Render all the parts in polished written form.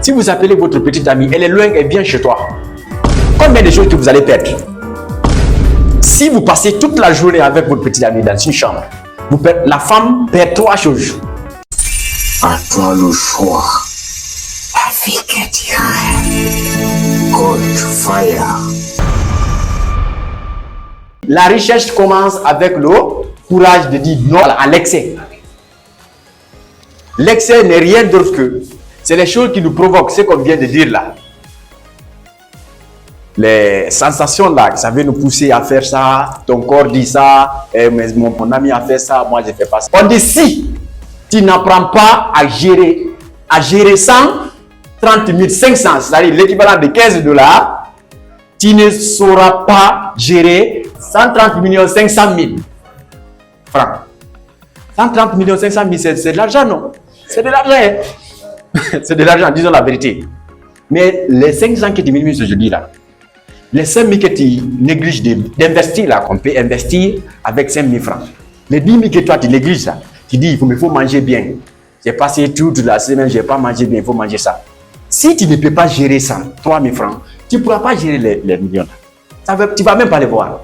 Si vous appelez votre petite amie, elle est loin, elle vient chez toi. Combien de choses que vous allez perdre? Si vous passez toute la journée avec votre petite amie dans une chambre, la femme perd 3 choses. À toi le choix. La vie que tu as. Gold fire. La recherche commence avec le courage de dire non à l'excès. L'excès n'est rien d'autre que c'est les choses qui nous provoquent, ce qu'on vient de dire là. Les sensations là, ça veut nous pousser à faire ça, ton corps dit ça, mon ami a fait ça, moi je fais pas ça. On dit si tu n'apprends pas à gérer 130 500, c'est-à-dire l'équivalent de 15 $, tu ne sauras pas gérer 130 500 000 francs. 130 500 000, c'est de l'argent, non? C'est de l'argent. C'est de l'argent, disons la vérité. Mais les 500 que tu minimises aujourd'hui là, les 5 000 que tu négliges d'investir là, qu'on peut investir avec 5 000 francs. Les 10 000 que toi tu négliges là, tu dis il faut manger bien. J'ai passé toute la semaine, je n'ai pas mangé bien, il faut manger ça. Si tu ne peux pas gérer ça, 3 000 francs, tu ne pourras pas gérer les millions. Tu ne vas même pas les voir.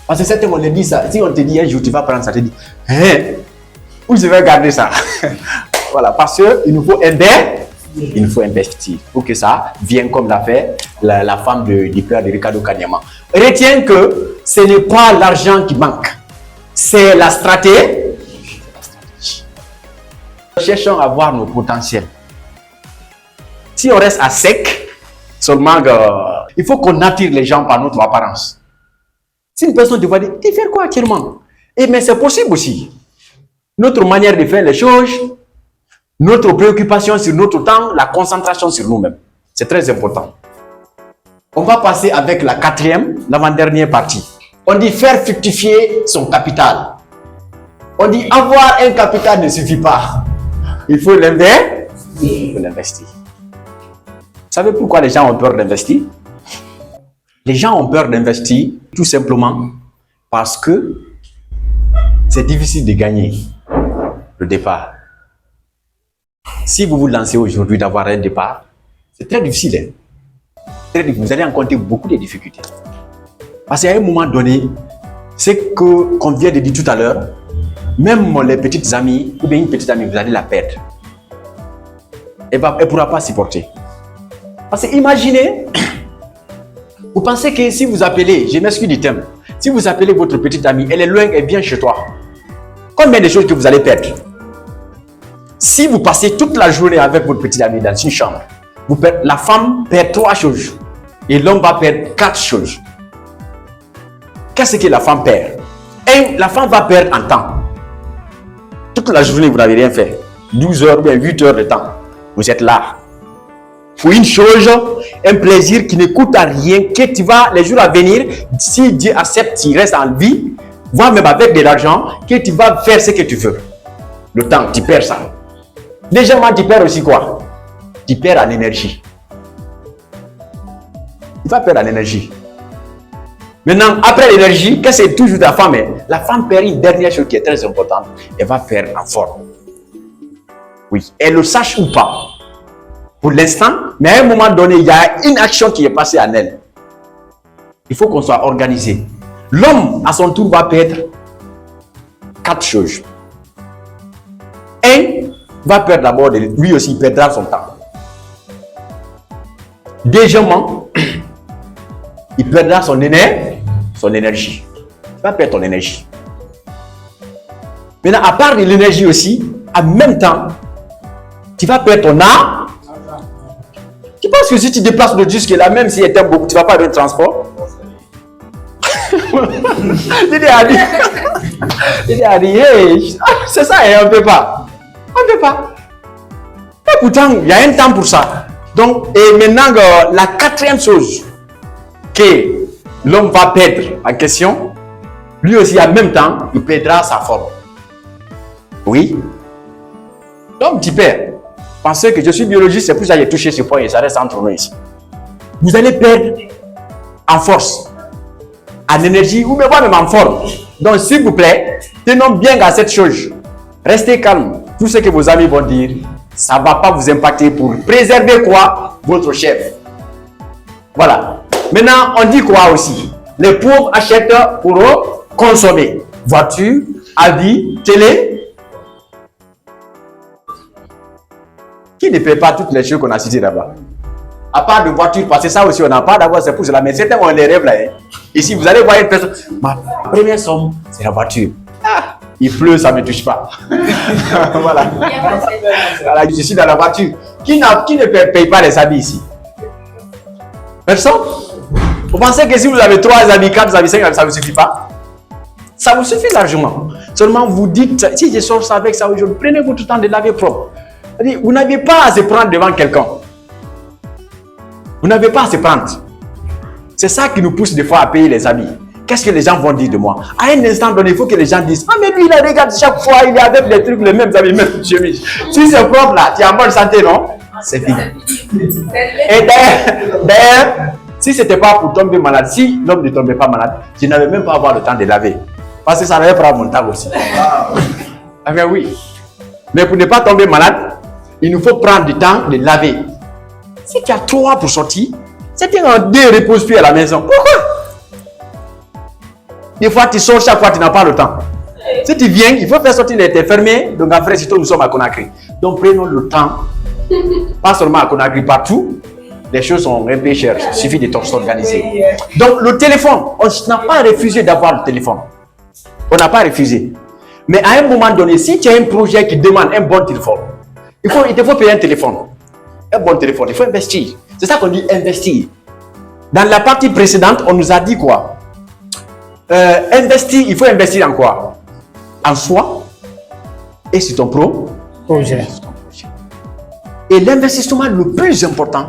Parce que certains on le dit ça. Si on te dit un jour tu vas prendre ça, tu te dis, où je vais garder ça? Voilà, parce qu'il nous faut investir pour que ça vienne comme l'a fait la femme du père de Ricardo Kanyama. Retiens que ce n'est pas l'argent qui manque, c'est la stratégie. Cherchons à voir nos potentiels. Si on reste à sec, seulement il faut qu'on attire les gens par notre apparence. Si une personne te voit dire, tu fais quoi actuellement? Mais c'est possible aussi. Notre manière de faire les choses, notre préoccupation sur notre temps, la concentration sur nous-mêmes. C'est très important. On va passer avec la 4e, l'avant-dernière partie. On dit faire fructifier son capital. On dit avoir un capital ne suffit pas. Il faut l'investir. Vous savez pourquoi les gens ont peur d'investir? Les gens ont peur d'investir tout simplement parce que c'est difficile de gagner le départ. Si vous vous lancez aujourd'hui d'avoir un départ, c'est très difficile. Vous allez rencontrer beaucoup de difficultés. Parce qu'à un moment donné, c'est qu'on vient de dire tout à l'heure, même les petites amies, ou bien une petite amie, vous allez la perdre. Elle ne pourra pas supporter. Parce que imaginez, vous pensez que si vous appelez, je m'excuse du terme, si vous appelez votre petite amie, elle est loin, elle vient chez toi. Combien de choses que vous allez perdre? Si vous passez toute la journée avec votre petite amie dans une chambre, la femme perd 3 choses et l'homme va perdre 4 choses. Qu'est-ce que la femme perd? La femme va perdre en temps. Toute la journée, vous n'avez rien fait. 12 heures ou bien 8 heures de temps. Vous êtes là. Pour une chose, un plaisir qui ne coûte à rien, que tu vas, les jours à venir, si Dieu accepte, tu restes en vie, voire même avec de l'argent, que tu vas faire ce que tu veux. Le temps, tu perds ça. Légèrement, tu perds aussi quoi? Tu perds en énergie. Tu vas perdre en énergie. Maintenant, après l'énergie, qu'est-ce que c'est toujours ta femme? La femme perd une dernière chose qui est très importante. Elle va faire en forme. Oui, elle le sache ou pas. Pour l'instant, mais à un moment donné, il y a une action qui est passée en elle. Il faut qu'on soit organisé. L'homme, à son tour, va perdre 4 choses. Va perdre d'abord, lui aussi, il perdra son temps. Deuxièmement, il perdra son énergie. Il va perdre ton énergie. Maintenant, à part de l'énergie aussi, en même temps, tu vas perdre ton âme. Tu penses que si tu déplaces le disque là, même s'il était beaucoup, tu ne vas pas avoir de transport? C'est ça, et on ne peut pas. On ne peut pas. Et pourtant, il y a un temps pour ça. Donc, et maintenant, la 4e chose que l'homme va perdre en question, lui aussi, en même temps, il perdra sa forme. Oui. Donc, tu perds. Pensez que je suis biologiste, c'est pour ça que j'ai touché ce point et ça reste entre nous ici. Vous allez perdre en force, en énergie ou même en forme. Donc, s'il vous plaît, tenons bien à cette chose. Restez calme. Tout ce que vos amis vont dire, ça ne va pas vous impacter pour préserver quoi? Votre chef. Voilà. Maintenant, on dit quoi aussi? Les pauvres achètent pour consommer. Voiture, habits, télé. Qui ne paie pas toutes les choses qu'on a citées là-bas? À part de voiture, parce que ça aussi, on n'a pas d'avoir, c'est pour cela. Mais certains ont les rêves là. Hein. Ici, vous allez voir une personne. Ma première somme, c'est la voiture. Ah, il pleut, ça ne me touche pas. Voilà. Voilà. Je suis dans la voiture. Qui ne paye pas les habits ici? Personne? Vous pensez que si vous avez 3 habits, 4 habits, 5 habits, ça ne vous suffit pas? Ça vous suffit largement. Seulement, vous dites, si je sors ça avec ça aujourd'hui, prenez votre temps de laver propre. Vous n'avez pas à se prendre devant quelqu'un. Vous n'avez pas à se prendre. C'est ça qui nous pousse des fois à payer les habits. Qu'est-ce que les gens vont dire de moi? À un instant donné, il faut que les gens disent, ah mais lui, il regarde chaque fois, il est avec les trucs, les mêmes habits, même chemise. Si c'est propre là, tu es en bonne santé, non? C'est fini. Et d'ailleurs, si ce n'était pas pour tomber malade, si l'homme ne tombait pas malade, je n'avais même pas avoir le temps de laver. Parce que ça allait prendre mon temps aussi. Ah bien oui. Mais pour ne pas tomber malade, il nous faut prendre du temps de laver. Si tu as 3 pour sortir, c'est un 2 repose-pied à la maison. Pourquoi? Des fois, tu sors, chaque fois, tu n'as pas le temps. Si tu viens, il faut faire sortir les têtes fermées. Donc après, surtout, nous sommes à Conakry. Donc prenons le temps. Pas seulement à Conakry, partout. Les choses sont un peu chères. Il suffit de s'organiser. Donc le téléphone, on n'a pas refusé d'avoir le téléphone. On n'a pas refusé. Mais à un moment donné, si tu as un projet qui demande un bon téléphone, il te faut payer un téléphone. Un bon téléphone, il faut investir. C'est ça qu'on dit investir. Dans la partie précédente, on nous a dit quoi? Investir, il faut investir en quoi? En soi et sur ton projet. Et l'investissement le plus important,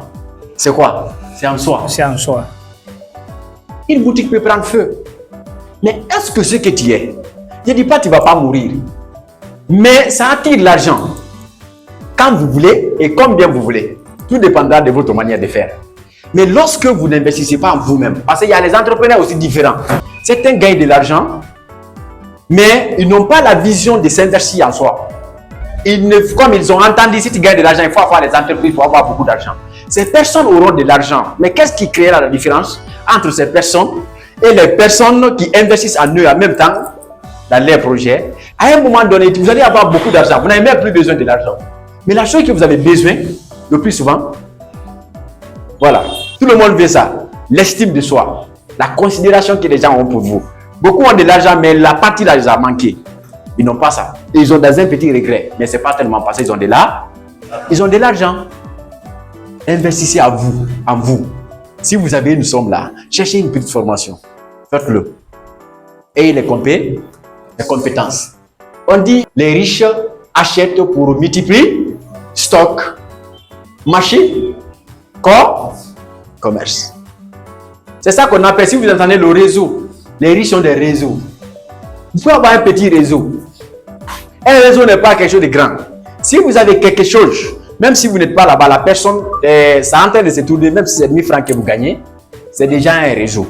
c'est quoi? C'est en soi. C'est en soi. Une boutique peut prendre feu. Mais est-ce que ce que tu es, je ne dis pas que tu ne vas pas mourir, mais ça attire l'argent. Quand vous voulez et combien vous voulez. Tout dépendra de votre manière de faire. Mais lorsque vous n'investissez pas en vous-même, parce qu'il y a les entrepreneurs aussi différents. Certains gagnent de l'argent, mais ils n'ont pas la vision de s'investir en soi. Comme ils ont entendu, si tu gagnes de l'argent, il faut avoir les entreprises, il faut avoir beaucoup d'argent. Ces personnes auront de l'argent. Mais qu'est-ce qui créera la différence entre ces personnes et les personnes qui investissent en eux en même temps dans leurs projets? À un moment donné, vous allez avoir beaucoup d'argent. Vous n'avez même plus besoin de l'argent. Mais la chose que vous avez besoin, le plus souvent, voilà, tout le monde veut ça. L'estime de soi, la considération que les gens ont pour vous. Beaucoup ont de l'argent, mais la partie là, ils ont manqué. Ils n'ont pas ça. Ils ont dans un petit regret. Mais ce n'est pas tellement parce qu'ils ont de l'argent. Ils ont de l'argent. Investissez en vous. Si vous avez une somme là, cherchez une petite formation. Faites-le. Et les compétences. On dit les riches achètent pour multiplier stock, marché, commerce. C'est ça qu'on appelle, si vous entendez le réseau, les riches ont des réseaux. Vous pouvez avoir un petit réseau. Un réseau n'est pas quelque chose de grand. Si vous avez quelque chose, même si vous n'êtes pas là-bas, la personne, ça est en train de se tourner, même si c'est 1000 francs que vous gagnez, c'est déjà un réseau.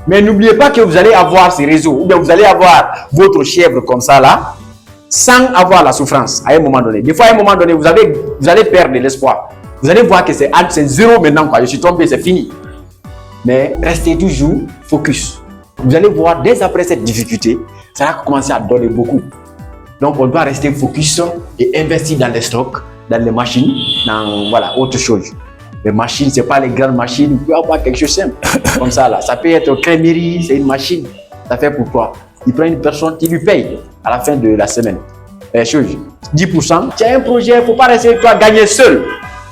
Mais n'oubliez pas que vous allez avoir ces réseaux, ou bien vous allez avoir votre chèvre comme ça là, sans avoir la souffrance à un moment donné. Des fois, à un moment donné, vous allez perdre de l'espoir. Vous allez voir que c'est zéro maintenant, quoi. Je suis tombé, c'est fini. Mais restez toujours focus. Vous allez voir, dès après cette difficulté, ça va commencer à donner beaucoup. Donc, on doit rester focus et investir dans les stocks, dans les machines, dans voilà, autre chose. Les machines, ce n'est pas les grandes machines. Vous pouvez avoir quelque chose de simple. Comme ça, là. Ça peut être crèmerie, c'est une machine. Ça fait pour toi. Il prend une personne qui lui paye à la fin de la semaine. 10%. Tu as un projet, il ne faut pas rester toi gagner seul.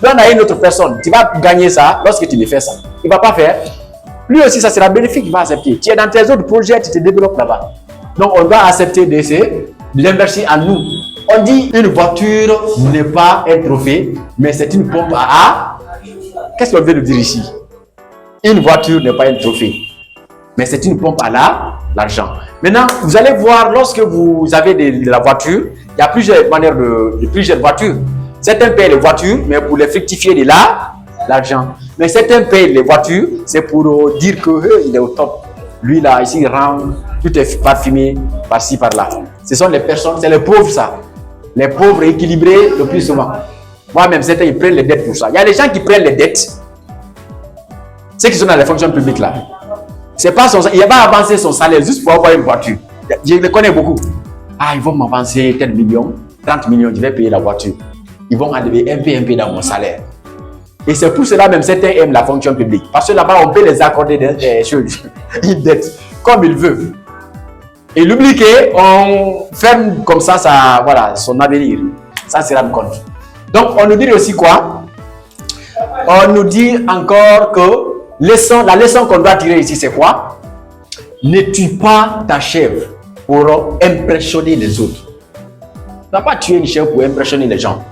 Donne à une autre personne. Tu vas gagner ça lorsque tu le fais ça. Il ne va pas faire. Lui aussi, ça sera bénéfique, il va accepter. Tu es dans tes autres projets, tu te développes là-bas. Donc, on doit accepter de l'investir en nous. On dit une voiture n'est pas un trophée, mais c'est une pompe à... Qu'est-ce qu'on veut nous dire ici? Une voiture n'est pas un trophée, mais c'est une pompe à l'argent. Maintenant, vous allez voir, lorsque vous avez de la voiture, il y a plusieurs manières de plusieurs voitures. Certains payent les voitures, mais pour les fructifier de l'argent. Mais certains payent les voitures, c'est pour dire qu'il est au top. Lui là, ici, il rend, tout est parfumé par-ci, par-là. Ce sont les personnes, c'est les pauvres ça. Les pauvres équilibrés le plus souvent. Moi-même, certains, ils prennent les dettes pour ça. Il y a des gens qui prennent les dettes. Ceux qui sont dans les fonctions publiques là. C'est pas son, il va avancer son salaire juste pour avoir une voiture. Je les connais beaucoup. Ah, ils vont m'avancer tel million, 30 millions, je vais payer la voiture. Ils vont enlever un peu dans mon salaire. Et c'est pour cela même certains aiment la fonction publique. Parce que là-bas, on peut les accorder des choses, une dette, comme ils veulent. Et il oublie qu'on ferme comme ça, voilà, son avenir. Ça se rend compte. Donc, on nous dit aussi quoi? On nous dit encore que la leçon qu'on doit tirer ici, c'est quoi? Ne tue pas ta chèvre pour impressionner les autres. Tu ne vas pas tuer une chèvre pour impressionner les gens.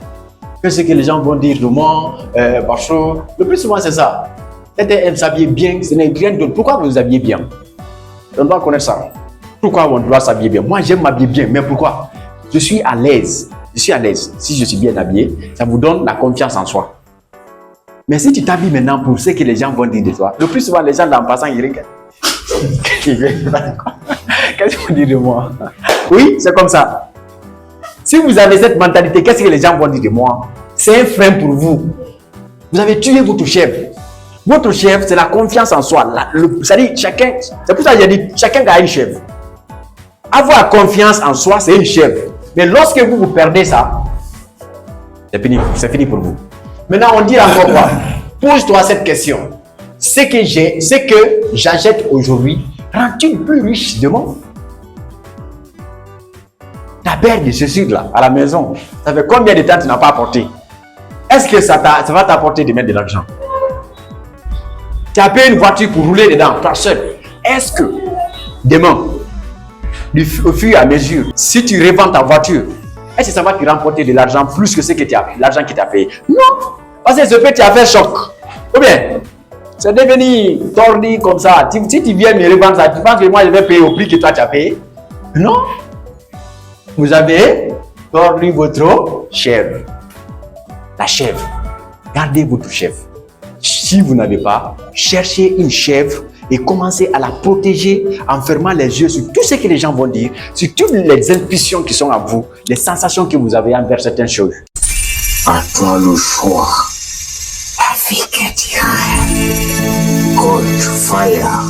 Qu'est-ce que les gens vont dire de moi? Parce que le plus souvent, c'est ça. Certains aiment s'habiller bien, ce n'est rien d'autre. Pourquoi vous vous habillez bien? On doit connaître ça. Pourquoi on doit s'habiller bien? Moi, j'aime m'habiller bien, mais pourquoi? Je suis à l'aise. Je suis à l'aise. Si je suis bien habillé, ça vous donne la confiance en soi. Mais si tu t'habilles maintenant pour ce que les gens vont dire de toi, le plus souvent, les gens, en passant, ils regardent. Qu'est-ce qu'ils vont dire de moi? Oui, c'est comme ça. Si vous avez cette mentalité, qu'est-ce que les gens vont dire de moi? C'est un frein pour vous. Vous avez tué votre chef. Votre chef, c'est la confiance en soi. C'est-à-dire, chacun, c'est pour ça que j'ai dit, chacun a une chef. Avoir confiance en soi, c'est une chef. Mais lorsque vous perdez ça, c'est fini pour vous. Maintenant, on dit encore quoi? Pose-toi cette question. Ce que j'achète aujourd'hui, rend-il plus riche demain? Ta paire de chaussures là, à la maison, ça fait combien de temps tu n'as pas apporté? Est-ce que ça va t'apporter de mettre de l'argent? Tu as payé une voiture pour rouler dedans, toi seul. Est-ce que demain, au fur et à mesure, si tu revends ta voiture, est-ce que ça va te rapporter de l'argent plus que l'argent que tu as payé? Non! Parce que ce fait, tu as fait choc. Ou bien, c'est devenu tordu comme ça. Si tu viens me revendre ça, tu penses que moi je vais payer au prix que toi tu as payé? Non! Vous avez tordu votre chèvre. La chèvre. Gardez votre chèvre. Si vous n'avez pas, cherchez une chèvre et commencez à la protéger en fermant les yeux sur tout ce que les gens vont dire, sur toutes les impulsions qui sont à vous, les sensations que vous avez envers certaines choses. À toi le choix. La vie que tu as. Good fire.